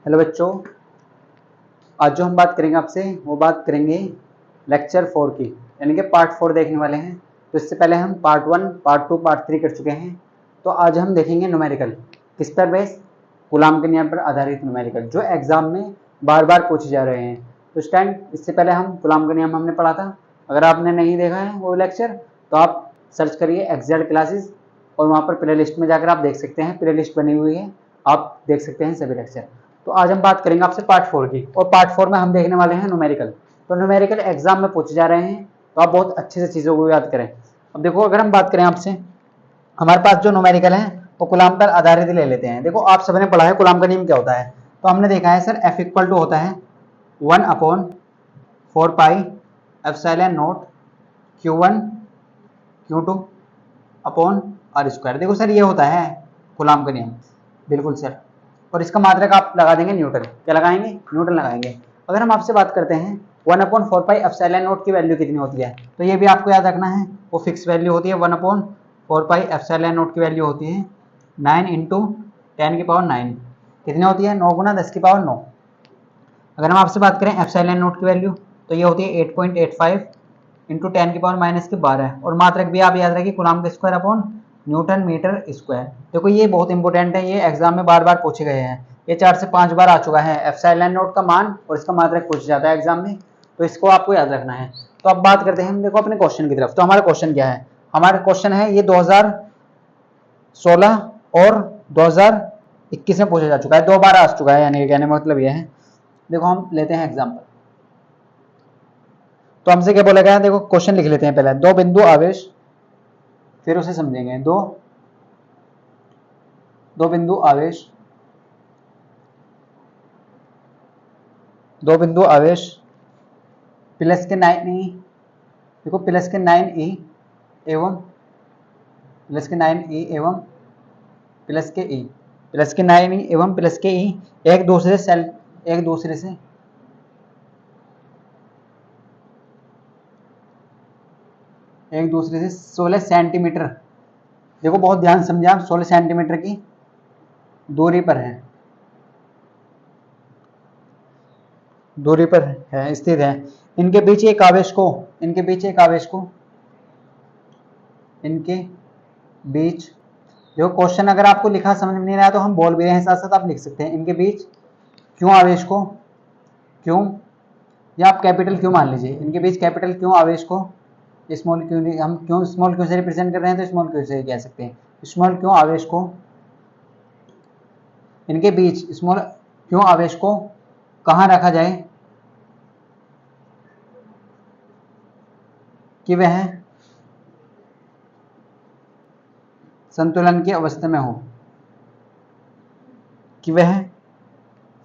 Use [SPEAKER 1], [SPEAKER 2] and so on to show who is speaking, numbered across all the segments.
[SPEAKER 1] Hello बच्चों, आज जो हम बात करेंगे आपसे वो बात करेंगे लेक्चर 4 की, यानी कि पार्ट 4 देखने वाले हैं। तो इससे पहले हम पार्ट 1, पार्ट 2, पार्ट 3 कर चुके हैं। तो आज हम देखेंगे न्यूमेरिकल, किस पर बेस, गुलाम के नियम पर आधारित न्यूमेरिकल, जो एग्जाम में बार बार पूछे जा रहे हैं। तो इससे पहले हम गुलाम का नियम हमने पढ़ा था। अगर आपने नहीं देखा है वो लेक्चर तो आप सर्च करिए एक्जेड क्लासेस और वहाँ पर प्ले लिस्ट में जाकर आप देख सकते हैं, प्ले लिस्ट बनी हुई है, आप देख सकते हैं सभी लेक्चर। तो आज हम बात करेंगे आपसे पार्ट 4 की, और पार्ट 4 में हम देखने वाले हैं न्यूमेरिकल। तो न्यूमेरिकल एग्जाम में पूछे जा रहे हैं, तो आप बहुत अच्छे से चीज़ों को याद करें। अब देखो, अगर हम बात करें आपसे, हमारे पास जो न्यूमेरिकल है वो कुलाम पर आधारित ले लेते हैं। देखो, आप सबने पढ़ा है कुलाम का नियम क्या होता है। तो हमने देखा है सर, F इक्वल टू होता है 1/4 pi epsilon not Q1 Q2 upon R square. देखो सर, ये होता है कुलाम का नियम, बिल्कुल सर। और इसका मात्रक आप लगा देंगे न्यूटन। क्या लगाएंगे? न्यूटन लगाएंगे। अगर हम आपसे बात करते हैं 1/4 पाई एप्सिलॉन नॉट की वैल्यू कितनी होती है, तो ये भी आपको याद रखना है, वो फिक्स वैल्यू होती है। 1/4 पाई एप्सिलॉन नॉट की वैल्यू होती है 9 × 10⁹ कितनी होती है? 9 × 10⁹ अगर हम आपसे बात करें एप्सिलॉन नॉट की वैल्यू, तो ये होती है 8.85 × 10⁻⁻12। और मात्रक भी आप याद रखिए, कूलम का square upon newton metre square. देखो, ये बहुत इंपॉर्टेंट है, ये एग्जाम में बार बार पूछे गए हैं, ये 4 से 5 बार आ चुका है। एप्सिलॉन नॉट का मान और इसका मात्रक पूछ जाता है एग्जाम में, तो इसको आपको याद रखना है। तो अब बात करते हैं हम, देखो, अपने क्वेश्चन की तरफ। तो हमारा क्वेश्चन क्या है? हमारा क्वेश्चन है ये 2016 और 2021 में पूछा जा चुका है, 2 बार आ चुका है, यानी कहने का मतलब ये है। देखो, हम लेते हैं एग्जाम्पल। तो हमसे क्या बोला गया? देखो, क्वेश्चन लिख लेते हैं पहले। 2 बिंदु आवेश, फिर उसे समझेंगे। दो बिंदु आवेश, 2 बिंदु आवेश प्लस के 9e, देखो प्लस के 9e एवं प्लस के 9e एवं प्लस के e, प्लस के 9e एवं प्लस के e एक दूसरे से 16 सेंटीमीटर, देखो बहुत ध्यान समझे आप, 16 सेंटीमीटर की दूरी पर है स्थित है। इनके बीच एक आवेश को जो क्वेश्चन अगर आपको लिखा समझ में नहीं रहा तो हम बोल भी रहे हैं, साथ साथ आप लिख सकते हैं। इनके बीच क्यों आवेश को, क्यों, या आप कैपिटल क्यों मान लीजिए, इनके बीच कैपिटल क्यों आवेश को, स्मॉल क्यों नहीं, हम क्यों स्मॉल क्यों से रिप्रेजेंट कर रहे हैं, तो स्मॉल क्यों से कह सकते हैं। स्मॉल क्यों आवेश को, इनके बीच स्मॉल क्यों आवेश को कहां रखा जाए कि वह संतुलन की अवस्था में हो, कि वह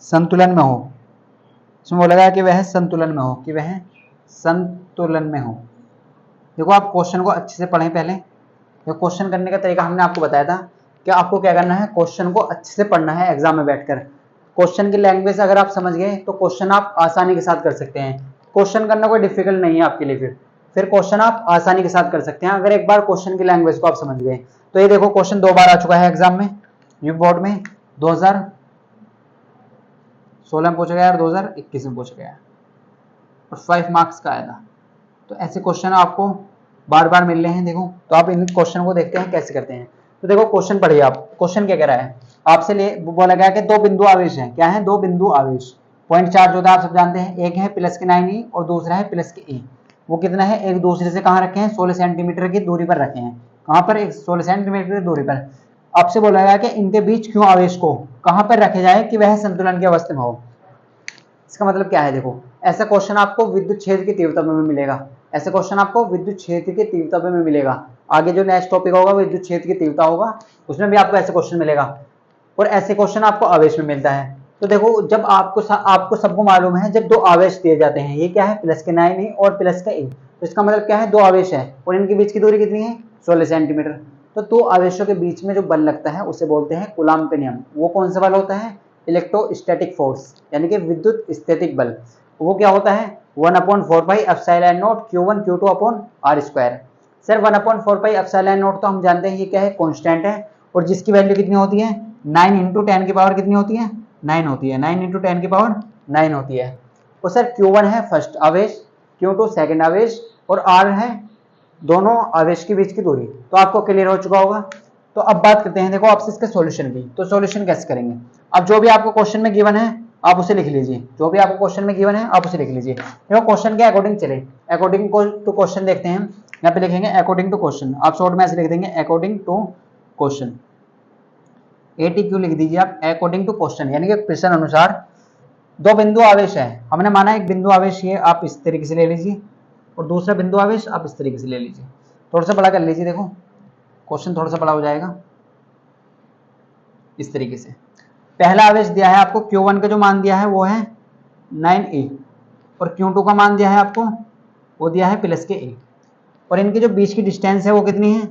[SPEAKER 1] संतुलन में हो। इसमें बोला गया कि वह संतुलन में हो, देखो, आप क्वेश्चन को अच्छे से पढ़ें पहले। ये क्वेश्चन करने का तरीका हमने आपको बताया था कि आपको क्या करना है, क्वेश्चन को अच्छे से पढ़ना है एग्जाम में बैठकर। क्वेश्चन की लैंग्वेज अगर आप समझ गए तो क्वेश्चन आप आसानी के साथ कर सकते हैं। क्वेश्चन करना कोई डिफिकल्ट नहीं है आपके लिए, फिर क्वेश्चन आप आसानी के साथ कर सकते हैं अगर एक बार क्वेश्चन की लैंग्वेज को आप समझ गए। तो ये देखो, क्वेश्चन 2 बार आ चुका है एग्जाम में, न्यू बोर्ड में 2016 में पूछा गया और 2021 में पूछा गया, और 5 मार्क्स का आया था। तो ऐसे क्वेश्चन आपको बार बार मिल रहे हैं। देखो, तो आप इन क्वेश्चन को देखते हैं कैसे करते हैं। तो देखो, क्वेश्चन पढ़िए आप। क्वेश्चन क्या कह रहा है आपसे, बोला गया कि 2 बिंदु आवेश हैं। क्या है? 2 बिंदु आवेश। पॉइंट चार्ज होता है, आप सब जानते हैं। एक है प्लस के 9e और दूसरा है प्लस के e। वो कितना है? एक दूसरे से कहाँ रखे हैं? 16 सेंटीमीटर की दूरी पर रखे हैं। कहाँ पर? 16 सेंटीमीटर की दूरी पर। आपसे बोला गया कि इनके बीच क्यों आवेश को कहाँ पर रखे जाए कि वह संतुलन की अवस्था में हो। इसका मतलब क्या है? देखो, ऐसा क्वेश्चन आपको विद्युत क्षेत्र की तीव्रता में मिलेगा, ऐसा क्वेश्चन आपको विद्युत क्षेत्र की तीव्रता में मिलेगा। आगे जो नेक्स्ट टॉपिक होगा विद्युत क्षेत्र की तीव्रता होगा, उसमें भी आपको ऐसे क्वेश्चन मिलेगा, और ऐसे क्वेश्चन आपको आवेश में मिलता है। तो देखो, जब आपको सबको मालूम है, जब 2 आवेश दिए जाते हैं, ये क्या है? प्लस के 9e और प्लस का e, तो इसका मतलब क्या है? 2 आवेश है और इनके बीच की दूरी कितनी है? 16 सेंटीमीटर। तो 2 आवेशों के बीच में जो बल लगता है उसे बोलते हैं कूलम का नियम। वो कौन सा बल होता है? इलेक्ट्रोस्टैटिक फोर्स, यानी कि विद्युत स्थैतिक बल। वो क्या होता है? 1/4 pi epsilon not Q1 Q2 upon R square. Sir, 1/4 pi epsilon not तो हम जानते हैं ये क्या है? कांस्टेंट है, और जिसकी वैल्यू कितनी होती है? 9 × 10 की पावर कितनी होती है? 9 होती है, 9 × 10 की पावर 9 होती है। तो सर Q1 है फर्स्ट आवेश, Q2 सेकंड आवेश और R है दोनों आवेश के बीच की दूरी। तो आपको क्लियर हो चुका होगा। तो अब बात करते हैं देखो आपसे इसके सॉल्यूशन की। तो सॉल्यूशन कैसे करेंगे? अब जो भी आपको क्वेश्चन में गिवन है आप उसे लिख लीजिए, जो भी आपको क्वेश्चन में गिवन है आप उसे लिख लीजिए। देखो क्वेश्चन के अकॉर्डिंग चले, अकॉर्डिंग टू क्वेश्चन देखते हैं। यहाँ पे लिखेंगे अकॉर्डिंग टू क्वेश्चन, आप शॉर्ट में ऐसे लिख देंगे अकॉर्डिंग टू क्वेश्चन। ATQ लिख दीजिए आप अकॉर्डिंग टू क्वेश्चन, यानी कि प्रश्न अनुसार दो बिंदु आवेश है, हमने माना एक बिंदु आवेश ये आप इस तरीके से ले लीजिए और दूसरा बिंदु आवेश आप इस तरीके से ले लीजिए। थोड़ा सा बड़ा कर लीजिए, देखो क्वेश्चन थोड़ा सा बड़ा हो जाएगा इस तरीके से। पहला आवेश दिया है आपको Q1 का जो मान दिया है वो है 9e और Q2 का मान दिया है आपको वो दिया है +a और इनके जो बीच की डिस्टेंस है वो कितनी है?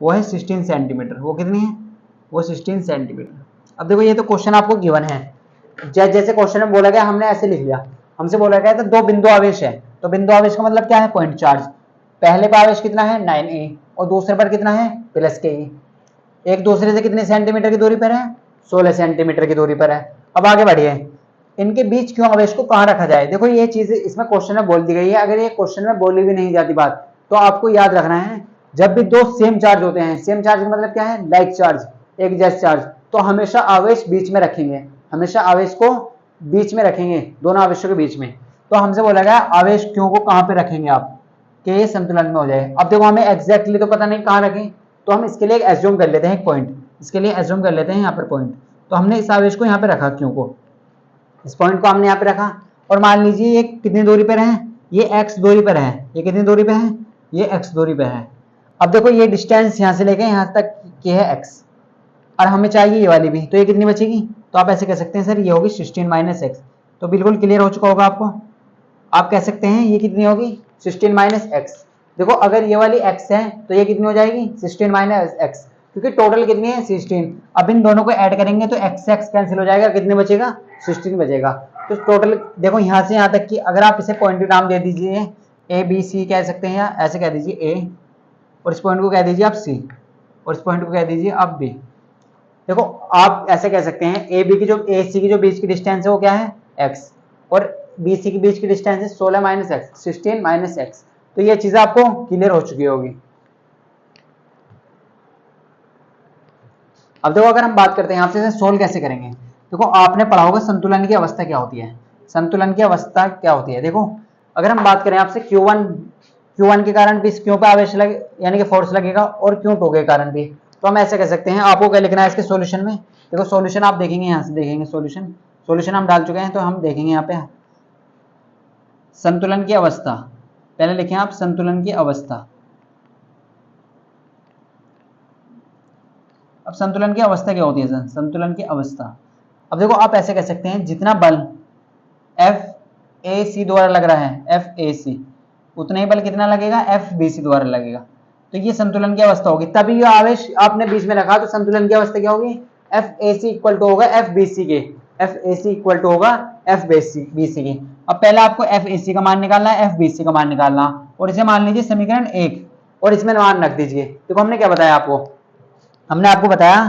[SPEAKER 1] वो है 16 सेंटीमीटर। वो कितनी है? वो 16 सेंटीमीटर। अब देखो ये तो क्वेश्चन आपको गिवन है, जैसे क्वेश्चन में बोला गया हमने ऐसे लिख लिया। हमसे बोला गया था दो बिंदु आवेश है, तो बिंदु आवेश का मतलब क्या है? Point charge. पहले पर आवेश कितना है? 9e और दूसरे पर कितना है? +ke। एक दूसरे से कितने सेंटीमीटर की दूरी पर है? 16 सेंटीमीटर की दूरी पर है। अब आगे बढ़िए, इनके बीच क्यों आवेश को कहाँ रखा जाए? देखो ये चीज इसमें क्वेश्चन में बोल दी गई है। अगर ये क्वेश्चन में बोली भी नहीं जाती बात तो आपको याद रखना है, जब भी दो सेम चार्ज होते हैं, सेम चार्ज का मतलब क्या है? लाइक चार्ज, एक जैसे चार्ज, तो हमेशा आवेश बीच में रखेंगे, हमेशा आवेश को बीच में रखेंगे, दोनों आवेशों के बीच में। तो हमसे बोला गया आवेश क्यों को कहाँ पे रखेंगे आप कि ये संतुलन में हो जाए। अब देखो हमें एग्जैक्टली तो पता नहीं कहाँ रखें, तो हम इसके लिए एक एज्यूम कर लेते हैं, एक पॉइंट इसके लिए एज्यूम कर लेते हैं यहाँ पर पॉइंट। तो हमने इस आवेश को यहाँ पे रखा, क्यों को, इस पॉइंट को हमने यहाँ पे रखा और मान लीजिए ये कितनी दूरी पर है? ये x दूरी पर है। ये कितनी दूरी पे है? ये x दूरी पे है। अब देखो ये डिस्टेंस यहाँ से लेके यहाँ तक ये है x और हमें चाहिए ये वाली भी, तो ये कितनी बचेगी? तो आप ऐसे कह सकते हैं सर ये होगी 16 - x। तो बिल्कुल क्लियर हो चुका होगा आपको। आप कह सकते हैं ये कितनी होगी? 16 - x। देखो अगर ये वाली x है तो ये कितनी हो जाएगी? 16 - x, क्योंकि टोटल कितनी है? 16। अब इन दोनों को ऐड करेंगे तो x से x कैंसिल हो जाएगा, कितने बचेगा? 16 बचेगा। तो टोटल देखो यहाँ से यहाँ तक की अगर आप इसे पॉइंट नाम दे दीजिए, A B C कह सकते हैं, या ऐसे कह दीजिए A और इस पॉइंट को कह दीजिए आप C और इस पॉइंट को कह दीजिए आप B। देखो आप ऐसे कह सकते हैं A B की जो A C की जो बीच की डिस्टेंस है वो क्या है? x और B C के बीच की डिस्टेंस है 16 - x, 16 - x। तो ये चीजें आपको क्लियर हो चुकी होगी। अब देखो अगर हम बात करते हैं आपसे सोल्व कैसे करेंगे। देखो आपने पढ़ा होगा संतुलन की अवस्था क्या होती है, संतुलन की अवस्था क्या होती है। देखो अगर हम बात करें आपसे Q1 के कारण भी क्यों पे आवेश लगे यानी कि फोर्स लगेगा और Q2 के कारण भी, तो हम ऐसे कह सकते हैं। आपको क्या लिखना है इसके सॉल्यूशन में? देखो सॉल्यूशन आप देखेंगे, यहाँ से देखेंगे सॉल्यूशन हम डाल चुके हैं, तो हम देखेंगे यहाँ पे संतुलन की अवस्था। पहले लिखें आप संतुलन की अवस्था। अब संतुलन की अवस्था क्या होती है? संतुलन की अवस्था, अब देखो आप ऐसे कह सकते हैं जितना बल FAC द्वारा लग रहा है, FAC, उतना ही बल कितना लगेगा? FBC द्वारा लगेगा। तो ये संतुलन की अवस्था होगी। तभी ये आवेश आपने बीच में रखा, तो संतुलन की अवस्था क्या होगी? FAC इक्वल टू होगा FBC के, FAC इक्वल टू होगा FBC के। अब पहले आपको FAC का मान निकालना है, FBC का मान निकालना, और इसे मान लीजिए समीकरण 1 और इसमें मान रख दीजिए। देखो हमने क्या बताया आपको, हमने आपको बताया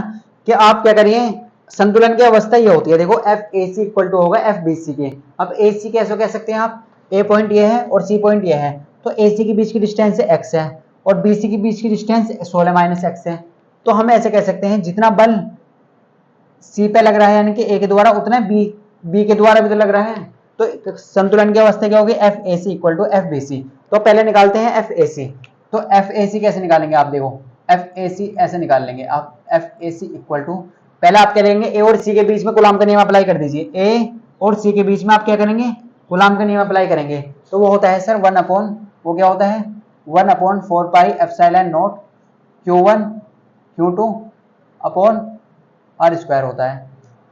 [SPEAKER 1] कि आप क्या करिए, संतुलन की अवस्था ये होती है। देखो FAC इक्वल टू होगा FBC के। अब AC कैसे कह सकते हैं आप? A पॉइंट ये है और C पॉइंट ये है, तो AC के बीच की डिस्टेंस x है और BC के बीच की डिस्टेंस 16 - x है। तो हम ऐसे कह सकते हैं जितना बल C पे लग रहा है यानी कि A के द्वारा, उतना B के द्वारा भी तो लग रहा है। तो संतुलन की अवस्था क्या होगी? FAC equal to FBC। तो पहले निकालते हैं FAC। तो FAC कैसे निकालेंगे आप? देखो FAC ऐसे निकाल लेंगे आप, FAC इक्वल टू, पहले आप क्या करेंगे, A और C के बीच में कूलाम का नियम अप्लाई कर दीजिए। A और C के बीच में आप क्या करेंगे? कूलाम का नियम अप्लाई करेंगे। तो वो होता है सर 1/, वो क्या होता है? 1/4 pi epsilon not Q1 Q2 upon R square होता है।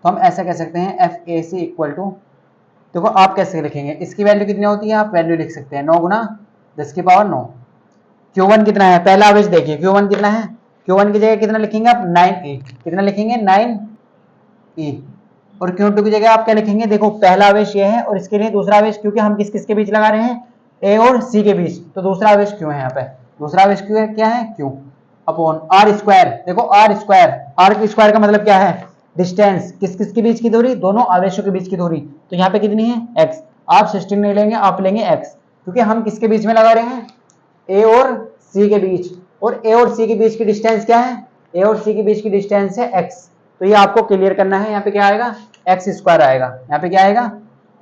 [SPEAKER 1] तो हम ऐसा कह सकते हैं FAC इक्वल टू, देखो आप कैसे लिखेंगे, इसकी वैल्यू कितनी होती है? आप वैल्यू लिख सकते हैं 9 × 10⁻9। Q1 कितना है? पहला आवेश देखिए Q1 कितना है? Q1 की जगह कितना लिखेंगे आप? 9e। कितना लिखेंगे? 9e। और Q2 की जगह आप क्या लिखेंगे? देखो पहला आवेश ये है और इसके लिए दूसरा आवेश, क्योंकि हम किस किस के बीच लगा रहे हैं? A और C के बीच, तो दूसरा आवेश Q है। यहाँ पे दूसरा आवेश Q है, क्या है? Q upon R square. देखो R स्क्वायर, R स्क्वायर का मतलब क्या है? डिस्टेंस किस किस के बीच की दूरी, दोनों आवेशों के बीच की दूरी, तो यहाँ पे कितनी है x। आप 16 नहीं लेंगे, आप लेंगे x, क्योंकि हम किसके बीच में लगा रहे हैं, a और c के बीच, और a और c के बीच की डिस्टेंस क्या है, a और c के बीच की डिस्टेंस है x। तो ये आपको क्लियर करना है, यहाँ पे क्या आएगा x स्क्वायर आएगा, यहाँ पे क्या आएगा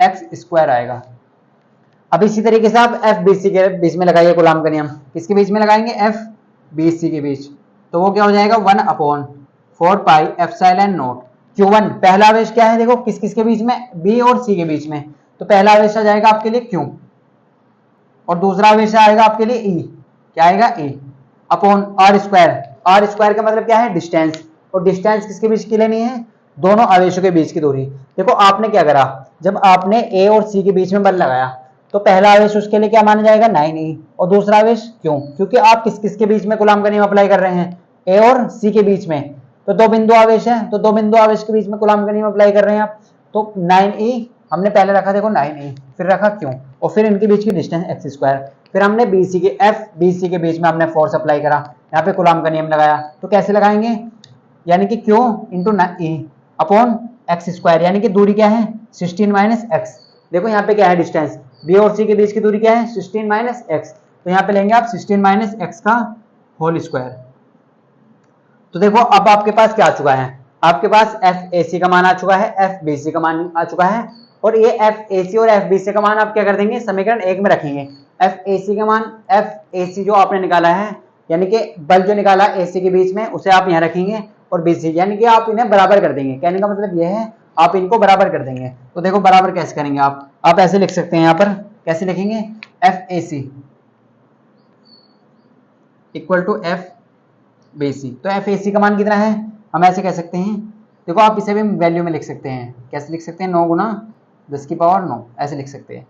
[SPEAKER 1] x स्क्वायर आएगा। अब इसी तरीके से आप एफ बी सी के बीच में लगाइए कूलाम का नियम, किसके बीच में लगाएंगे, एफ बी सी के बीच, तो वो क्या हो जाएगा 1/4 पाई एप्सिलॉन नॉट Q1। पहला आवेश क्या है देखो, किस किस के बीच में, B और C के बीच में, तो पहला आवेश आ जाएगा आपके लिए Q, और दूसरा आवेश आएगा आपके लिए E, क्या आएगा E upon R square. R square का मतलब क्या है, डिस्टेंस, और डिस्टेंस किसके बीच की लेनी है, दोनों आवेशों के बीच की दूरी। देखो आपने क्या करा, जब आपने A और C के बीच में बल लगाया, तो पहला आवेश उसके लिए क्या माना जाएगा 9e, और दूसरा आवेश क्यों, क्योंकि आप किस किस के बीच में कूलाम का नियम अप्लाई कर रहे हैं, A और C के बीच में, तो दो बिंदु आवेश है, तो दो बिंदु आवेश के बीच में कूलाम का नियम अप्लाई कर रहे हैं आप, तो 9e हमने पहले रखा देखो 9e, फिर रखा क्यों, और फिर इनके बीच की डिस्टेंस x स्क्वायर, फिर हमने BC के F BC के बीच में हमने फोर्स अप्लाई करा, यहाँ पे कूलाम का नियम लगाया, तो कैसे लगाएंगे, यानी कि क्यों into e upon x square, यानी कि दूरी क्या है 16 माइनस एक्स। देखो यहाँ पे क्या है डिस्टेंस, बी और सी के बीच की दूरी क्या है 16 माइनस एक्स, तो यहाँ पे लेंगे आप 16 माइनस एक्स का होल स्क्वायर। तो देखो अब आपके पास क्या आ चुका है, आपके पास एफ ए सी का मान आ चुका है, एफ बी सी का मान आ चुका है, और ये एफ ए सी और एफ बी सी का मान आप क्या कर देंगे, समीकरण 1 में रखेंगे। एफ ए सी का मान, एफ ए सी जो आपने निकाला है, यानी कि बल जो निकाला ए सी के बीच में, उसे आप यहाँ रखेंगे, और बी सी यानी कि आप इन्हें बराबर कर देंगे, कहने का मतलब यह है आप इनको बराबर कर देंगे। तो देखो बराबर कैसे करेंगे आप ऐसे लिख सकते हैं, यहाँ पर कैसे लिखेंगे, F A C equal to F B C. तो एफ ए सी का मान कितना है, हम ऐसे कह सकते हैं, देखो आप इसे भी वैल्यू में लिख सकते हैं, कैसे लिख सकते हैं, 9 गुना 10 की पावर 9 ऐसे लिख सकते हैं।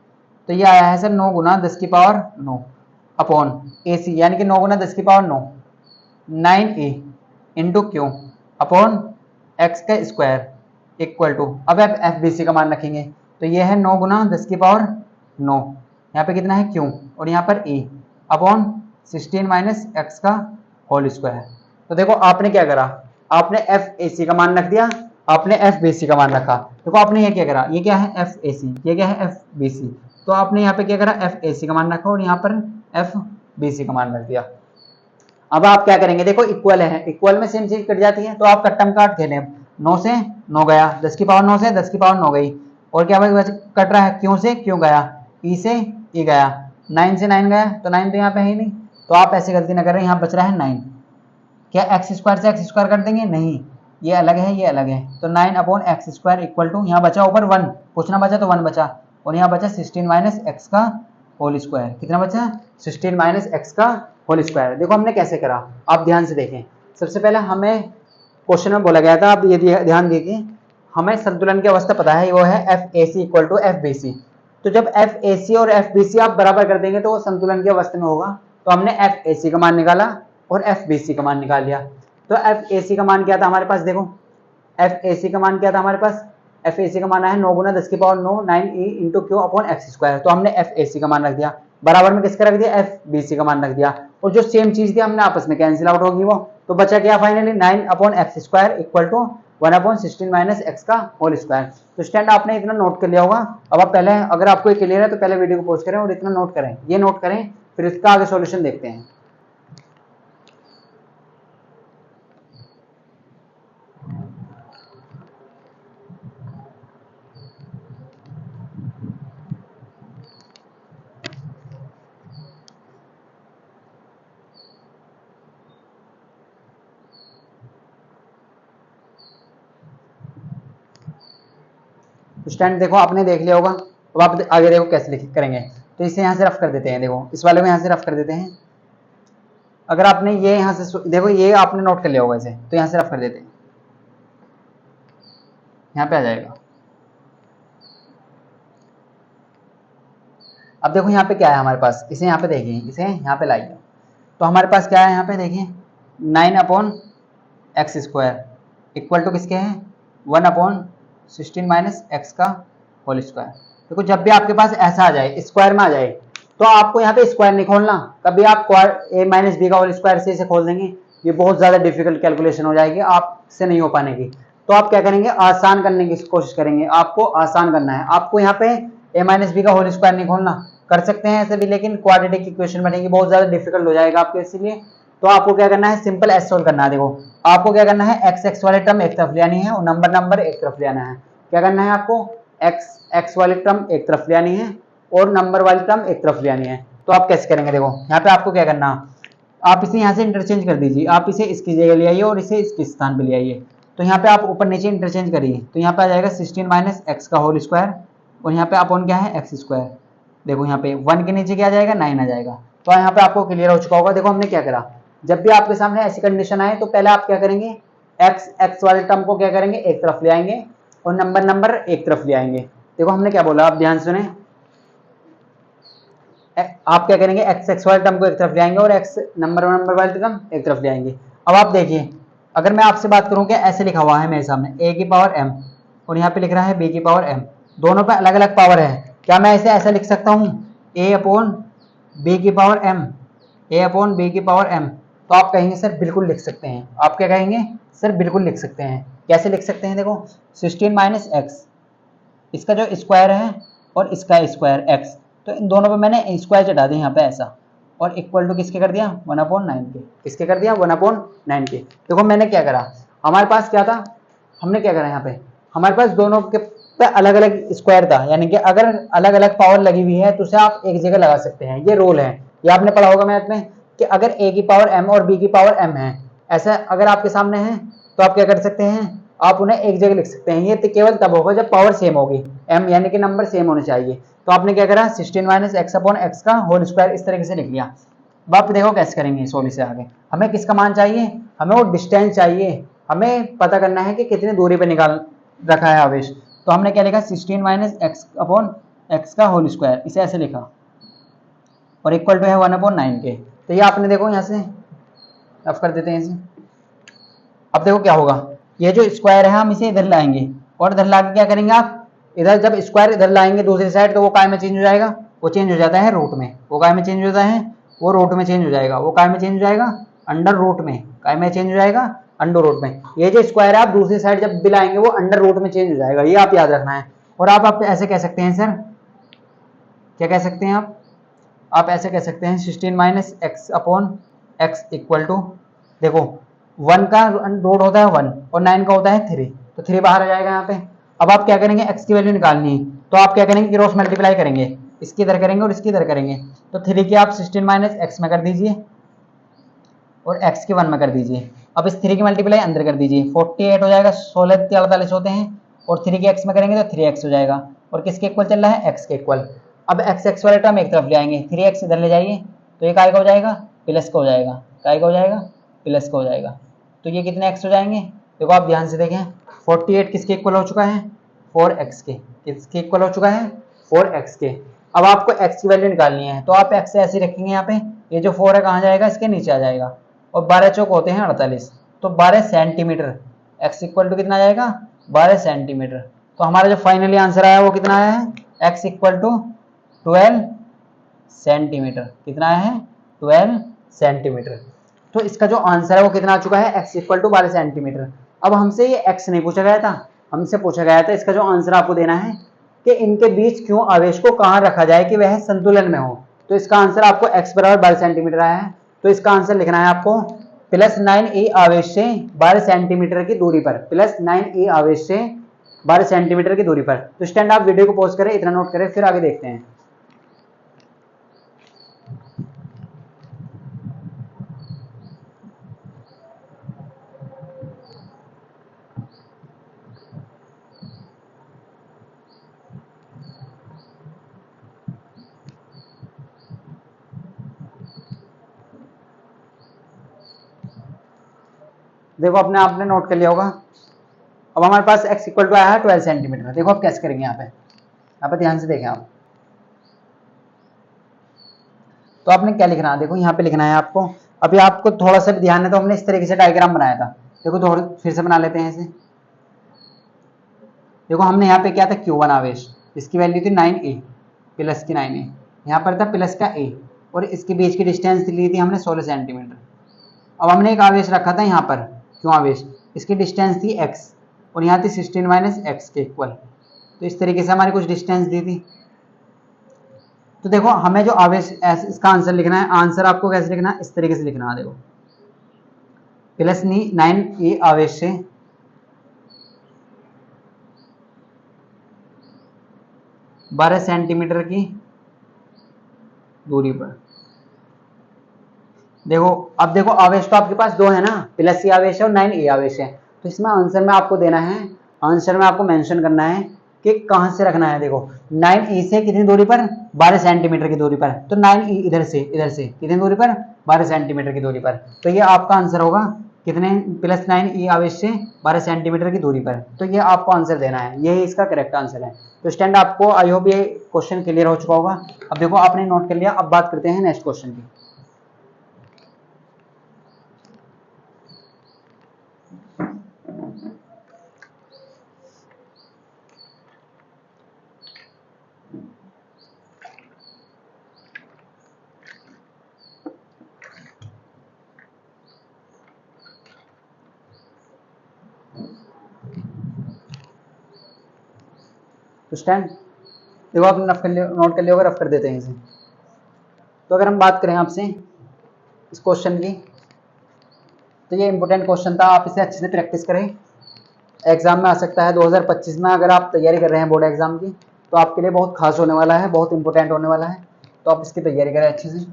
[SPEAKER 1] तो ये आया है सर 9 गुना 10 की पावर 9 अपॉन ए सी, यानी कि 9 गुना 10 की power 9 9e into Q upon x का स्क्वायर इक्वल टू, अब एफ बी सी का मान रखेंगे, तो ये है 9 गुना 10 की पावर 9, यहाँ पे कितना है क्यू, और यहाँ पर e अपॉन 16 माइनस एक्स का होल स्क्वायर। तो देखो आपने क्या करा, आपने एफ ए सी का मान रख दिया, आपने एफ बी सी का मान रखा। देखो आपने ये क्या करा, ये क्या है एफ ए सी, ये क्या है एफ बी सी, तो आपने यहाँ पे क्या करा, एफ ए सी का मान रखा और यहाँ पर एफ बी सी का मान रख दिया। अब आप क्या करेंगे, देखो इक्वल है, इक्वल में सेम चीज कट जाती है, तो आप कट्टम काट खेलें, 9 से 9 गया, 10 की पावर 9 से 10 की पावर 9 गई, और क्या कट रहा है, क्यों से क्यों गया, ई से ई गया, 9 से 9 गया, तो 9 तो यहाँ पे है ही नहीं, तो आप ऐसी गलती ना करें, यहाँ बच रहा है 9, क्या एक्स स्क्वायर से एक्स स्क्वायर कर देंगे, नहीं ये अलग है ये अलग है, तो 9 upon x square equal to, यहाँ बचा ऊपर 1, कुछ ना बचा तो 1 बचा, और यहाँ बचा 16 माइनस एक्स का होल स्क्वायर, कितना बचा 16 माइनस एक्स का होल स्क्वायर। देखो हमने कैसे करा, आप ध्यान से देखें, सबसे पहले हमें क्वेश्चन में बोला गया था, आप ये ध्यान दीजिए, हमें संतुलन की अवस्था पता है, वो है F A C equal to F B C, तो जब एफ ए सी और एफ बी सी आप बराबर कर देंगे तो वो संतुलन की अवस्था में होगा, तो हमने एफ ए सी का मान निकाला और एफ बी सी का मान निकाल लिया। तो एफ ए सी का मान क्या था हमारे पास, देखो एफ ए सी का मान क्या था हमारे पास, एफ ए सी का मान है 9 गुना 10 की power 9 9e into Q upon x square, तो हमने एफ ए सी का मान रख दिया, बराबर में किसका रख दिया, एफ बी सी का मान रख दिया, और जो सेम चीज थी हमने आपस में कैंसिल आउट होगी वो, तो बचा क्या finally 9 upon x square equal to 1 upon 16 minus x का होल स्क्वायर। तो स्टैंड आपने इतना नोट कर लिया होगा। अब आप पहले, अगर आपको ये क्लियर है तो पहले वीडियो को पॉज करें और इतना नोट करें, ये नोट करें, फिर इसका आगे सॉल्यूशन देखते हैं। स्टैंड देखो आपने देख लिया होगा, अब आप आगे देखो कैसे करेंगे, तो इसे यहाँ से रफ कर देते हैं, देखो इस वाले को यहाँ से रफ कर देते हैं। अगर आपने ये यहाँ से देखो, ये आपने नोट कर लिया होगा इसे, तो यहाँ से रफ कर देते हैं, यहाँ पे आ जाएगा। अब देखो यहाँ पे क्या है हमारे पास, इसे यहाँ पे देखिए, इसे यहाँ पे लाइए, तो हमारे पास क्या है यहाँ पे देखिए 9 upon x square equal to किसके हैं 1 अपॉन 16 माइनस एक्स का होल स्क्वायर। देखो जब भी आपके पास ऐसा आ जाए, स्क्वायर में आ जाए, तो आपको यहाँ पे स्क्वायर नहीं खोलना, कभी आप ए माइनस बी का होल स्क्वायर से इसे खोल देंगे, ये बहुत ज्यादा डिफिकल्ट कैलकुलेशन हो जाएगी, आपसे नहीं हो पाने की। तो आप क्या करेंगे, आसान करने की कोशिश करेंगे। आपको आसान करना है, आपको यहाँ पे a माइनस बी का होल स्क्वायर नहीं खोलना, कर सकते हैं ऐसे भी, लेकिन क्वाड्रेटिक इक्वेशन बनेगी, बहुत ज्यादा डिफिकल्ट हो जाएगा आपके, इसीलिए तो आपको क्या करना है, सिंपल एस सोल्व करना है। देखो आपको क्या करना है, एक्स एक्स वाले टर्म एक तरफ ले आनी है और नंबर एक तरफ ले आना है। क्या करना है आपको, एक्स एक्स वाली टर्म एक तरफ ले आनी है और नंबर वाली टर्म एक तरफ ले आनी है। तो आप कैसे करेंगे, देखो यहाँ पे आपको क्या करना, आप इसे यहाँ से इंटरचेंज कर दीजिए, आप इसे इसकी जगह ले आइए और इसे इसके स्थान पे ले आइए। तो यहाँ पे आप ऊपर नीचे इंटरचेंज करिए, तो यहाँ पे आ जाएगा 16 माइनस एक्स का होल स्क्वायर और यहाँ पे अपॉन क्या है, एक्स स्क्वायर। देखो यहाँ पे 1 के नीचे क्या आ जाएगा, 9 आ जाएगा। तो यहाँ पे आपको क्लियर हो चुका होगा। देखो हमने क्या करा, जब भी आपके सामने ऐसी कंडीशन आए तो पहले आप क्या करेंगे, एक्स एक्स वाले टर्म को क्या करेंगे, एक तरफ ले आएंगे और नंबर एक तरफ ले आएंगे। देखो हमने क्या बोला, आप ध्यान सुने, आप क्या करेंगे, एक्स एक्स वाले टर्म को एक तरफ ले आएंगे और एक्स नंबर वाले टर्म एक तरफ ले आएंगे। अब आप देखिए, अगर मैं आपसे बात करूं कि ऐसे लिखा हुआ है मेरे सामने a की पावर m और यहाँ पे लिख रहा है b की पावर m, दोनों पे अलग अलग पावर है, क्या मैं इसे ऐसा लिख सकता हूँ a अपॉन b की power m, a upon b की पावर m? तो आप कहेंगे सर बिल्कुल लिख सकते हैं। आप क्या कहेंगे, सर बिल्कुल लिख सकते हैं। कैसे लिख सकते हैं, देखो 16 माइनस एक्स, इसका जो स्क्वायर है और इसका स्क्वायर x, तो इन दोनों पे मैंने स्क्वायर चढ़ा दिया यहाँ पे ऐसा, और इक्वल टू किसके कर दिया, 1/9 के। किसके कर दिया, 1/9 के। देखो मैंने क्या करा, हमारे पास क्या था, हमने क्या करा यहाँ पे, हमारे पास दोनों के पे अलग अलग स्क्वायर था, यानी कि अगर अलग अलग पावर लगी हुई है तो उसे आप एक जगह लगा सकते हैं। ये रूल है, ये आपने पढ़ा होगा मैथ में कि अगर a की पावर m और b की पावर m है, ऐसा अगर आपके सामने है तो आप क्या कर सकते हैं, आप उन्हें एक जगह लिख सकते हैं। ये केवल तब होगा जब पावर सेम होगी, m यानी कि नंबर सेम होने चाहिए। तो आपने क्या करा, 16 माइनस एक्स अपॉन एक्स का होल स्क्वायर इस तरीके से लिख लिया। अब आप देखो कैसे करेंगे सोल्व से आगे, हमें किसका मान चाहिए, हमें वो डिस्टेंस चाहिए, हमें पता करना है कि कितनी दूरी पे निकाल रखा है आवेश। तो हमने क्या लिखा, 16 माइनस एक्स अपॉन एक्स का होल स्क्वायर, इसे ऐसे लिखा और इक्वल टू है 1/9 के। तो ये आपने देखो यहाँ से रफ कर देते हैं इसे। अब देखो क्या होगा, ये जो स्क्वायर है हम इसे इधर लाएंगे और इधर लाके क्या करेंगे, आप इधर जब स्क्वायर इधर लाएंगे दूसरी साइड, तो वो काय में चेंज हो जाएगा, वो चेंज हो जाता है रूट में। वो काय में चेंज होता है, वो रूट में चेंज हो जाएगा। वो काय में चेंज हो जाएगा, अंडर रूट में। काय में चेंज हो जाएगा, अंडर रूट में। ये जो स्क्वायर है आप दूसरी साइड जब भी लाएंगे वो अंडर रूट में चेंज हो जाएगा, ये आप याद रखना है। और आप ऐसे कह सकते हैं सर, क्या कह सकते हैं आप ऐसे कह सकते हैं 16 minus x upon x equal to, देखो 1 का रूट होता है 1 और 9 का होता है 3, तो 3 बाहर आ जाएगा यहाँ पे। अब आप क्या करेंगे, x की वैल्यू निकालनी है, तो आप क्या करेंगे, क्रॉस मल्टीप्लाई करेंगे, इसकी इधर करेंगे और इसकी इधर करेंगे। तो 3 की आप 16 माइनस एक्स में कर दीजिए और x की 1 में कर दीजिए। अब इस 3 की मल्टीप्लाई अंदर कर दीजिए, 48 हो जाएगा, 16 48 होते हैं, और 3 की x में करेंगे तो 3x हो जाएगा। और किसके इक्वल चल रहा है, x के इक्वल। अब x x वाले टर्म एक तरफ ले आएंगे, 3x इधर ले जाइए, तो ये काय का हो जाएगा, प्लस का हो जाएगा। काय का हो जाएगा, प्लस का हो जाएगा। तो ये कितने x हो जाएंगे, देखो आप ध्यान से देखें, 48 किसके इक्वल हो चुका है, 4x के। किसके इक्वल हो चुका है, 4x के। अब आपको x की वैल्यू निकालनी है, तो आप x ऐसे रखेंगे यहाँ पे, ये जो 4 है कहाँ जाएगा, इसके नीचे आ जाएगा। और 12 चौक होते हैं 48, तो 12 सेंटीमीटर। x इक्वल टू कितना आ जाएगा, 12 सेंटीमीटर। तो हमारा जो फाइनली आंसर आया वो कितना आया है, x इक्वल टू 12 सेंटीमीटर। कितना आया है, 12 सेंटीमीटर। तो इसका जो आंसर है वो कितना आ चुका है, x इक्वल टू 12 सेंटीमीटर। अब हमसे ये x नहीं पूछा गया था, हमसे पूछा गया था इसका जो आंसर आपको देना है कि इनके बीच क्यों आवेश को कहाँ रखा जाए कि वह संतुलन में हो। तो इसका आंसर आपको x बराबर 12 सेंटीमीटर आया है। तो इसका आंसर लिखना है आपको +9e आवेश से 12 सेंटीमीटर की दूरी पर, +9e आवेश से 12 सेंटीमीटर की दूरी पर। तो स्टैंड आप वीडियो को पॉज करें, इतना नोट करें, फिर आगे देखते हैं। देखो अपने आपने नोट कर लिया होगा। अब हमारे पास x इक्वल टू आया है 12 सेंटीमीटर। देखो आप कैसे करेंगे, यहाँ पे ध्यान से देखें आप। तो आपने क्या लिखना है, देखो यहाँ पे लिखना है आपको। अभी आपको थोड़ा सा भी ध्यान है, तो हमने इस तरीके से डायग्राम बनाया था। देखो थोड़ा फिर से बना लेते हैं इसे। देखो हमने यहाँ पे क्या था, Q1 आवेश, इसकी वैल्यू थी 9a, प्लस की 9a, यहाँ पर था प्लस का a, और इसके बीच की डिस्टेंस ली थी हमने 16 सेंटीमीटर। अब हमने एक आवेश रखा था यहाँ पर Q आवेश, इसकी डिस्टेंस थी x, और यहाँ थी 16 माइनस एक्स के इक्वल। तो इस तरीके से हमारी कुछ डिस्टेंस दी थी। तो देखो हमें जो आवेश इसका आंसर लिखना है, आंसर आपको कैसे लिखना है, इस तरीके से लिखना है। देखो प्लस 9 ए आवेश से बारह सेंटीमीटर की दूरी पर। देखो अब देखो आवेश तो आपके पास दो है ना, प्लस ए आवेश है और 9 ए आवेश है। तो इसमें आंसर में आपको देना है, आंसर में आपको मेंशन करना है कि कहां से रखना है। देखो 9 ई से कितनी दूरी पर, 12 सेंटीमीटर की दूरी पर। तो 9 ई इधर से कितनी दूरी पर, 12 सेंटीमीटर की दूरी पर। तो ये आपका आंसर होगा कितने, प्लस 9 ई आवेश से 12 सेंटीमीटर की दूरी पर। तो ये आपको आंसर देना है, यही इसका करेक्ट आंसर है। तो स्टैंड आपको आई होप ये क्वेश्चन क्लियर हो चुका होगा। अब देखो आपने नोट कर लिया, अब बात करते हैं नेक्स्ट क्वेश्चन की। तो स्टैंड देखो आप नोट कर लिया होगा, रफ कर देते हैं इसे। तो अगर हम बात करें आपसे इस क्वेश्चन की, तो ये इंपॉर्टेंट क्वेश्चन था, आप इसे अच्छे से प्रैक्टिस करें, एग्जाम में आ सकता है 2025 में। अगर आप तैयारी कर रहे हैं बोर्ड एग्जाम की, तो आपके लिए बहुत खास होने वाला है, बहुत इंपॉर्टेंट होने वाला है। तो आप इसकी तैयारी करें अच्छे से।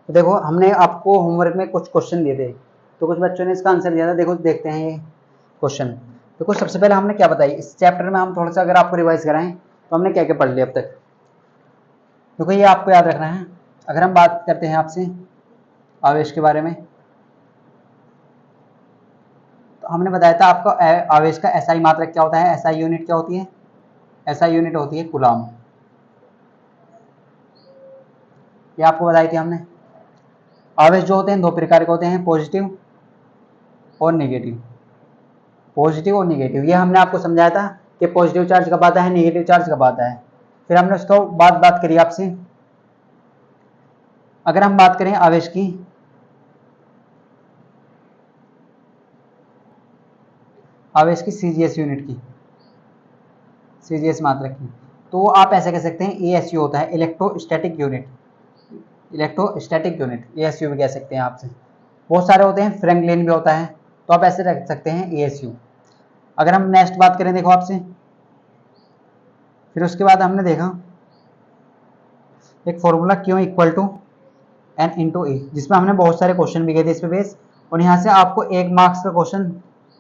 [SPEAKER 1] तो देखो हमने आपको होमवर्क में कुछ क्वेश्चन दिए थे, तो कुछ बच्चों ने इसका आंसर दिया था। देखो देखते हैं ये क्वेश्चन। देखो सबसे पहले हमने क्या बताई इस चैप्टर में, हम थोड़ा सा अगर आपको रिवाइज कराएं तो हमने क्या क्या पढ़ लिया अब तक। देखो ये आपको याद रखना है। अगर हम बात करते हैं आपसे आवेश के बारे में, तो हमने बताया था आपको आवेश का एसआई मात्रक क्या होता है, एसआई यूनिट क्या होती है, एसआई यूनिट होती है कूलम। ये आपको बताई थी हमने। आवेश जो होते हैं दो प्रकार के होते हैं, पॉजिटिव और नेगेटिव। पॉजिटिव और नेगेटिव ये हमने आपको समझाया था कि पॉजिटिव चार्ज कब आता है, नेगेटिव चार्ज कब आता है। फिर हमने उसको बात करी आपसे। अगर हम बात करें आवेश की, आवेश की सीजीएस यूनिट की, सीजीएस मात्रक की, तो आप ऐसे कह सकते हैं एएसयू होता है, electrostatic unit. Electrostatic unit ASU भी कह सकते हैं आपसे। बहुत सारे होते हैं, फ्रैंकलिन भी होता है, तो आप ऐसे रख सकते हैं एएसयू। अगर हम नेक्स्ट बात करें देखो आपसे, फिर उसके बाद हमने देखा एक formula Q equal to N into A, जिसमें हमने बहुत सारे क्वेश्चन भी किए थे इस पे बेस। और यहाँ से आपको 1 मार्क्स का क्वेश्चन,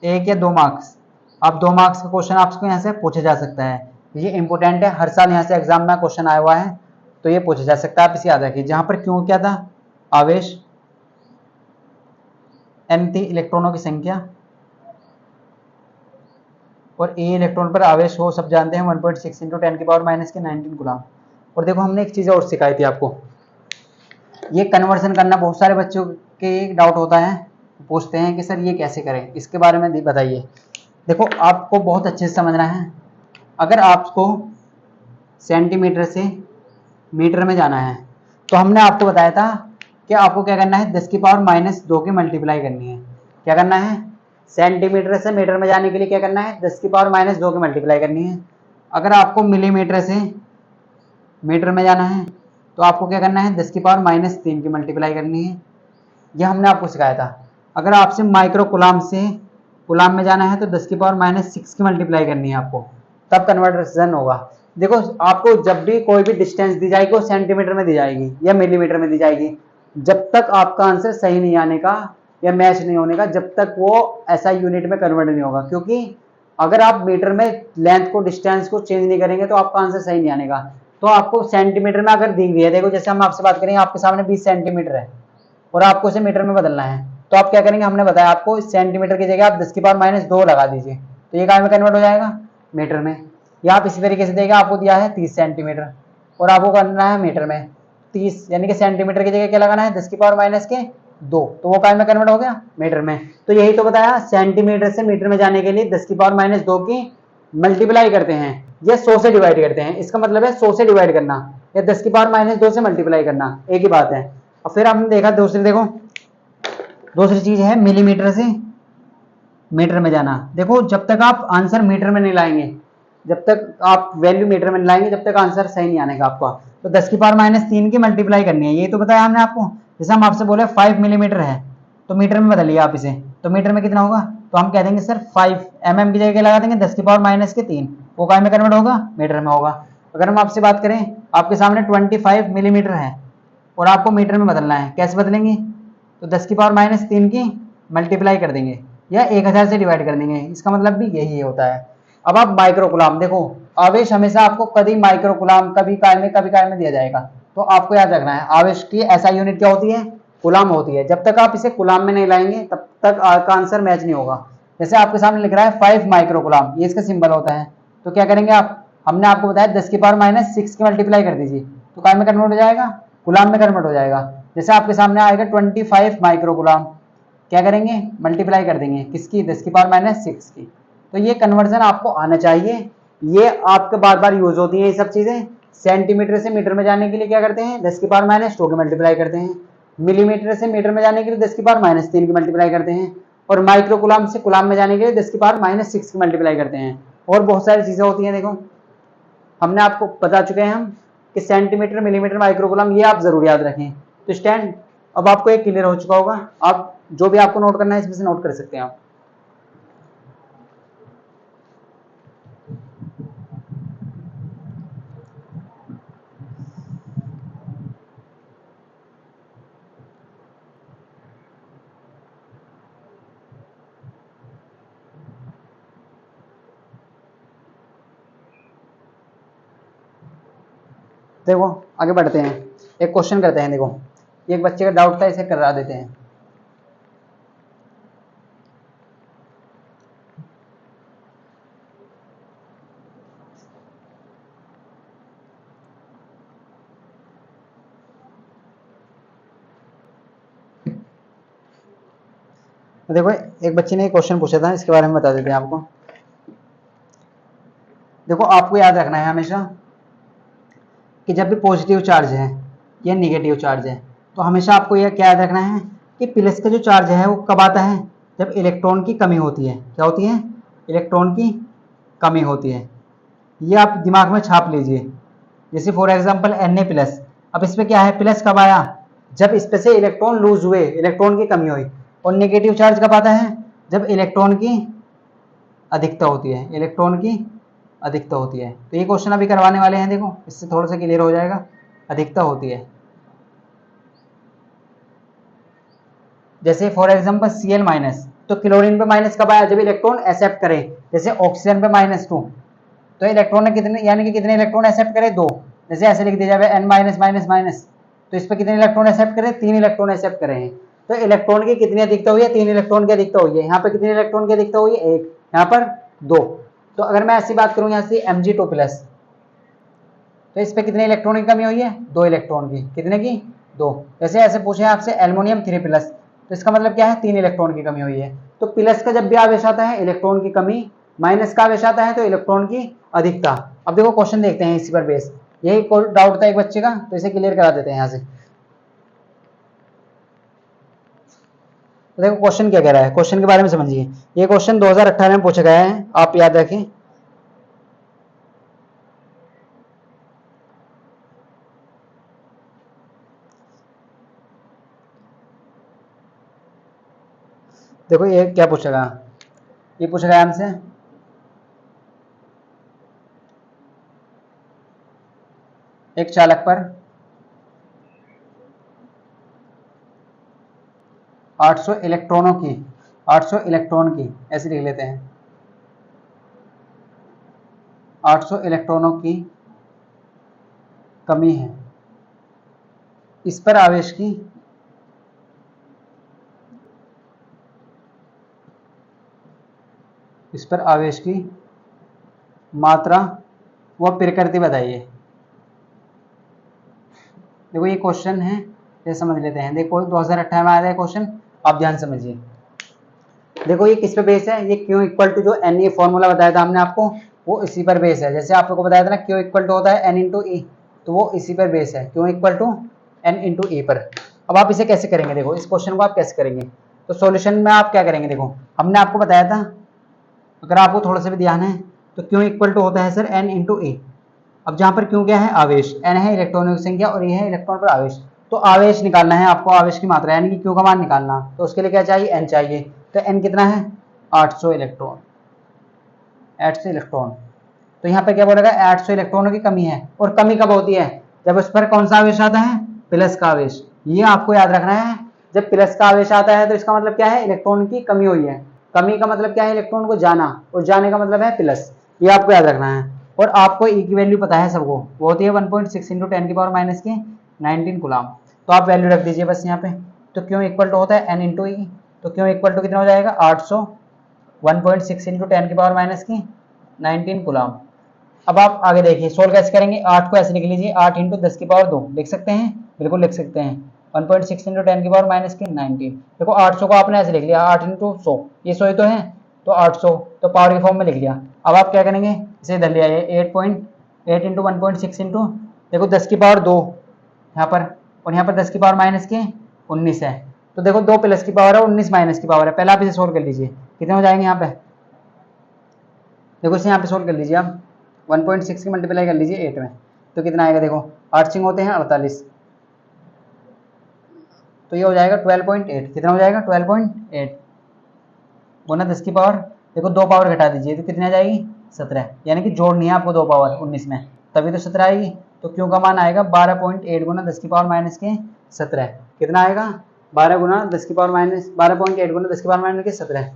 [SPEAKER 1] 1 या 2 मार्क्स, आप 2 मार्क्स का क्वेश्चन आपको यहाँ से पूछा जा सकता है। ये इंपॉर्टेंट है, हर साल यहाँ से एग्जाम में क्वेश्चन आया हुआ है, तो ये पूछा जा सकता है, आप इसे याद रखिए। जहाँ पर क्यों क्या था, आवेश m थी इलेक्ट्रॉनों की संख्या, और ए इलेक्ट्रॉन पर आवेश हो सब जानते हैं 1.6 इंटू 10 की पावर माइनस के 19 गुलाम। और देखो हमने एक चीज़ और सिखाई थी आपको, ये कन्वर्सन करना बहुत सारे बच्चों के डाउट होता है, पूछते हैं कि सर ये कैसे करें, इसके बारे में बताइए। देखो आपको बहुत अच्छे से समझना है। अगर आपको सेंटीमीटर से मीटर में जाना है, तो हमने आपको बताया था कि आपको क्या करना है, 10 की पावर माइनस 2 की मल्टीप्लाई करनी है। क्या करना है, सेंटीमीटर से मीटर में जाने के लिए क्या करना है, 10 की पावर माइनस 2 की मल्टीप्लाई करनी है। अगर आपको मिलीमीटर से मीटर में जाना है, तो आपको क्या करना है, 10 की पावर माइनस 3 की मल्टीप्लाई करनी है। यह हमने आपको सिखाया था। अगर आपसे माइक्रो कुलाम से कुलाम में जाना है, तो 10 की पावर माइनस 6 की मल्टीप्लाई करनी है आपको, तब कन्वर्जन होगा। देखो आपको जब भी कोई भी डिस्टेंस दी जाएगी वो सेंटीमीटर में दी जाएगी या मिलीमीटर में दी जाएगी। जब तक आपका आंसर सही नहीं आने का या मैच नहीं होने का, जब तक वो ऐसा यूनिट में कन्वर्ट नहीं होगा। क्योंकि अगर आप मीटर में लेंथ को, डिस्टेंस को चेंज नहीं करेंगे तो आपका आंसर सही नहीं आने का। तो आपको सेंटीमीटर में अगर दी हुई है, देखो जैसे हम आपसे बात करेंगे, आपके सामने 20 सेंटीमीटर है और आपको इसे मीटर में बदलना है, तो आप क्या करेंगे, हमने बताया आपको सेंटीमीटर की जगह आप 10 की पावर माइनस 2 लगा दीजिए, तो ये काय में कन्वर्ट हो जाएगा, मीटर में। या आप इसी तरीके से देखिए, आपको दिया है 30 सेंटीमीटर और आपको करना है मीटर में, 30 यानी कि सेंटीमीटर की जगह क्या लगाना है 10 की पावर माइनस के 2, तो वो काय में कन्वर्ट हो गया मीटर में। तो यही तो बताया सेंटीमीटर से मीटर में जाने के लिए 10 की पावर माइनस 2 की मल्टीप्लाई करते हैं या 100 से डिवाइड करते हैं। इसका मतलब है 100 से डिवाइड करना या 10 की पावर माइनस 2 से मल्टीप्लाई करना, एक ही बात है। और फिर हमने देखा दूसरी, देखो दूसरी चीज है मिलीमीटर से मीटर में जाना। देखो जब तक आप आंसर मीटर में नहीं लाएंगे, जब तक आप वैल्यू मीटर में नहीं लाएंगे, जब तक आंसर सही नहीं आने का आपका। तो 10 की पावर माइनस 3 की मल्टीप्लाई करनी है, ये तो बताया हमने आपको। जैसे हम आपसे बोले 5 मिलीमीटर है तो मीटर में बदलिए आप इसे, तो मीटर में कितना होगा, तो हम कह देंगे सर 5 mm की जगह लगा देंगे 10 की पावर माइनस के 3, वो काय में कन्वर्ट होगा मीटर में होगा। अगर हम आपसे बात करें, आपके सामने 25 मिलीमीटर है और आपको मीटर में बदलना है, कैसे बदलेंगे, तो 10 की पावर माइनस 3 की मल्टीप्लाई कर देंगे या 1000 से डिवाइड कर देंगे, इसका मतलब भी यही होता है। अब आप माइक्रोकुलाम, देखो आवेश हमेशा आपको कभी माइक्रोकुलाम कभी काय में दिया जाएगा, तो आपको याद रखना है आवेश की ऐसा यूनिट क्या होती है, कुलाम होती है। जब तक आप इसे कुलाम में नहीं लाएंगे तब तक आपका आंसर मैच नहीं होगा। जैसे आपके सामने लिख रहा है 5 माइक्रोकुलाम, ये इसका सिंबल होता है, तो क्या करेंगे आप, हमने आपको बताया 10 की पावर माइनस 6 की मल्टीप्लाई कर दीजिए, तो काय में कन्वर्ट हो जाएगा, गुलाम में कन्वर्ट हो जाएगा। जैसे आपके सामने आएगा 25 माइक्रोकुलाम, क्या करेंगे मल्टीप्लाई कर देंगे किसकी, 10 की पावर माइनस 6 की। तो ये कन्वर्जन आपको आना चाहिए, ये आपके बार बार यूज होती है ये सब चीजें। सेंटीमीटर से मीटर में जाने के लिए क्या करते हैं 10 की पावर माइनस 2 की मल्टीप्लाई करते हैं, मिलीमीटर से मीटर में जाने के लिए 10 की पावर माइनस 3 की मल्टीप्लाई करते हैं, और माइक्रोकुलाम से कुलाम में जाने के लिए 10 की पावर माइनस 6 की मल्टीप्लाई करते हैं। और बहुत सारी चीजें होती हैं, देखो हमने आपको बता चुके हैं हम कि सेंटीमीटर मिलीमीटर माइक्रोकुलम, ये आप जरूर याद रखें। तो स्टैंड अब आपको एक क्लियर हो चुका होगा, आप जो भी आपको नोट करना है इसमें से नोट कर सकते हैं आप। देखो आगे बढ़ते हैं, एक क्वेश्चन करते हैं। देखो एक बच्चे का डाउट था, इसे करा देते हैं। तो देखो एक बच्चे ने एक क्वेश्चन पूछा था, इसके बारे में बता देते हैं आपको। देखो आपको याद रखना है हमेशा कि जब भी पॉजिटिव चार्ज है या निगेटिव चार्ज है, तो हमेशा आपको यह क्या याद रखना है कि प्लस का जो चार्ज है वो कब आता है, जब इलेक्ट्रॉन की कमी होती है। क्या होती है, इलेक्ट्रॉन की कमी होती है। ये आप दिमाग में छाप लीजिए। जैसे फॉर एग्जांपल Na+, अब इसमें क्या है, प्लस कब आया, जब इस पे से इलेक्ट्रॉन लूज हुए, इलेक्ट्रॉन की कमी हुई। और नेगेटिव चार्ज कब आता है, जब इलेक्ट्रॉन की अधिकता होती है, इलेक्ट्रॉन की अधिकता होती है। तो ये क्वेश्चन अभी करवाने वाले हैं, देखो इससे थोड़ा सा क्लियर हो जाएगा। अधिकता होती है, जैसे फॉर एग्जांपल Cl-, तो क्लोरीन पे माइनस कब आया, जब इलेक्ट्रॉन एक्सेप्ट करे। जैसे ऑक्सीजन पे -2, तो इलेक्ट्रॉन ने कितने, यानी कि कितने इलेक्ट्रॉन एक्सेप्ट करे, 2। जैसे ऐसे लिख दिया जाए N-, तो इस पर कितने इलेक्ट्रॉन एक्सेप्ट करे, 3 इलेक्ट्रॉन एक्सेप्ट करे हैं। तो इलेक्ट्रॉन की कितनी अधिकता हुई है, 3 इलेक्ट्रॉन की अधिकता हुई है। यहाँ पे कितने इलेक्ट्रॉन की अधिकता हुई है, 1, यहाँ पर 2। तो अगर मैं ऐसी बात करूँ यहाँ से Mg2+, तो इस पे कितने इलेक्ट्रॉन की कमी हुई है, 2 इलेक्ट्रॉन की, कितने की, 2। जैसे ऐसे पूछे आपसे एल्युमिनियम 3+, तो इसका मतलब क्या है, 3 इलेक्ट्रॉन की कमी हुई है। तो प्लस का जब भी आवेश आता है इलेक्ट्रॉन की कमी, माइनस का आवेश आता है तो इलेक्ट्रॉन की अधिकता। अब देखो क्वेश्चन देखते हैं इसी पर बेस, यही डाउट था एक बच्चे का, तो इसे क्लियर करा देते हैं यहाँ से। तो देखो क्वेश्चन क्या कह रहा है, क्वेश्चन के बारे में समझिए। ये क्वेश्चन 2018 में पूछा गया है, आप याद रखें। देखो ये क्या पूछेगा, ये पूछेगा हमसे एक चालक पर 800 इलेक्ट्रॉनों की, 800 इलेक्ट्रॉन की, ऐसे लिख लेते हैं, 800 इलेक्ट्रॉनों की कमी है। इस पर आवेश की मात्रा व प्रकृति बताइए। देखो ये क्वेश्चन है, ये समझ लेते हैं। देखो 2018 में आया था क्वेश्चन, आप ध्यान समझिए। देखो ये किस पे बेस है, ये क्यू इक्वल टू जो एन ये फॉर्मूला बताया था हमने आपको, वो इसी पर बेस है। जैसे आप लोग को बताया था ना क्यू इक्वल टू होता है एन इंटू ई, तो वो इसी पर बेस है, Q equal to N into E पर। अब आप इसे कैसे करेंगे, देखो इस क्वेश्चन को आप कैसे करेंगे, तो सॉल्यूशन में आप क्या करेंगे, देखो हमने आपको बताया था, अगर आपको थोड़ा सा भी ध्यान है, तो क्यू इक्वल टू होता है सर एन इंटू ई। अब जहां पर क्यू क्या है, आवेश, एन है इलेक्ट्रॉनों की संख्या और ये है इलेक्ट्रॉन पर आवेश। तो आवेश निकालना है आपको, आवेश की मात्रा यानी कि क्यू का मान निकालना, तो उसके लिए क्या चाहिए, एन चाहिए। तो एन कितना है, 800 इलेक्ट्रॉन, 800 इलेक्ट्रॉन। तो यहाँ पे क्या बोलेगा, 800 इलेक्ट्रॉनों की कमी है। और कमी कब होती है, जब उस पर कौन सा आवेश आता है, प्लस का आवेश। ये आपको याद रखना है, जब प्लस का आवेश आता है तो इसका मतलब क्या है, इलेक्ट्रॉन की कमी हुई है। कमी का मतलब क्या है, इलेक्ट्रॉन को जाना, और जाने का मतलब है प्लस। ये आपको याद रखना है। और आपको ई की वैल्यू पता है सबको, वो होती है 1.6 इंटू 10 की पावर माइनस की 19 कूलम। तो आप वैल्यू रख दीजिए बस यहाँ पे। तो क्यों इक्वल टू होता है एन इंटू ई, तो क्यों इक्वल टू कितना हो जाएगा, 800, 1.6 इंटू 10 की पावर माइनस की 19 कूलम। अब आप आगे देखिए सोल्व कैसे करेंगे। 8 को ऐसे लिख लीजिए, 8 इंटू 10 की पावर 2 लिख सकते हैं, बिल्कुल लिख सकते हैं। 1.6 इंटू 10 की पावर माइनस की 19। देखो 800 को आपने ऐसे लिख लिया, 8 इंटू 100, ये 100 ही तो है, तो 800 तो पावर के फॉर्म में लिख लिया। अब आप क्या करेंगे, इसे इधर ले आइए, 8 इंटू 1.6 इंटू, देखो 10 की पावर 2 यहाँ पर, और यहाँ पर 10 की पावर माइनस की 19 है। तो देखो 2 प्लस की पावर है, 19 माइनस की पावर है। पहले आप इसे सोल्व कर लीजिए, कितने हो जाएंगे यहाँ पे, देखो इसे यहाँ पे सोल्व कर लीजिए आप। 1.6 की मल्टीप्लाई कर लीजिए 8 में, तो कितना आएगा, देखो 8 सिंग होते हैं 48, तो ये हो जाएगा 12.8। कितना हो जाएगा, 12.8 गुना 10 की पावर, देखो 2 पावर घटा दीजिए तो कितनी आ जाएगी, 17। यानी कि जोड़नी है आपको 2 पावर 19 में, तभी तो 17 आएगी। तो क्यों का मान आएगा 12.8 गुना 10 की पावर माइनस के 17। कितना आएगा, 12 गुना 10 की पावर माइनस 12.8 गुना 10 की पावर माइनस के 17।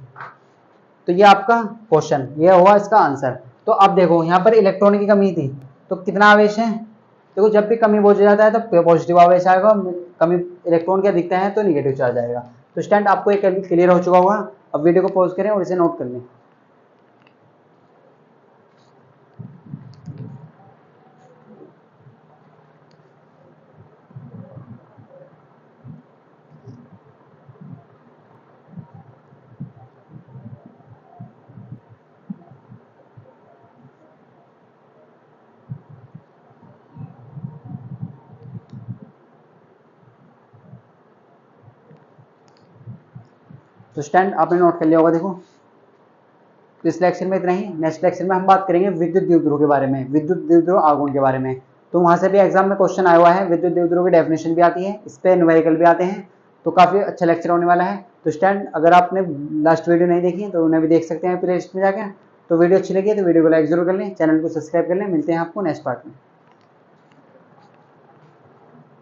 [SPEAKER 1] तो ये आपका क्वेश्चन, ये हुआ इसका आंसर। तो अब देखो यहाँ पर इलेक्ट्रॉन की कमी थी, तो कितना आवेश है, देखो जब भी कमी हो जाता है तो पॉजिटिव आवेश आएगा, कमी इलेक्ट्रॉन क्या दिखता है तो निगेटिव चार्ज आएगा। तो स्टूडेंट आपको ये क्लियर हो चुका होगा। अब वीडियो को पॉज करें और इसे नोट कर लें। तो स्टूडेंट आपने नोट कर लिया होगा। देखो तो इस लेक्चर में इतना ही। नेक्स्ट लेक्चर में हम बात करेंगे विद्युत द्विध्रुव के बारे में, विद्युत द्विध्रुव आघूर्ण के बारे में। तो वहां से भी एग्जाम में क्वेश्चन आया हुआ है, विद्युत द्विध्रुव की डेफिनेशन भी आती है, इस पे न्यूमेरिकल भी आते हैं। तो काफी अच्छा लेक्चर होने वाला है। तो स्टूडेंट अगर आपने लास्ट वीडियो नहीं देखी तो उन्हें भी देख सकते हैं प्ले लिस्ट में जाकर। तो वीडियो अच्छी लगी है तो वीडियो को लाइक जरूर कर लें, चैनल को सब्सक्राइब कर लें। मिलते हैं आपको नेक्स्ट पार्ट में।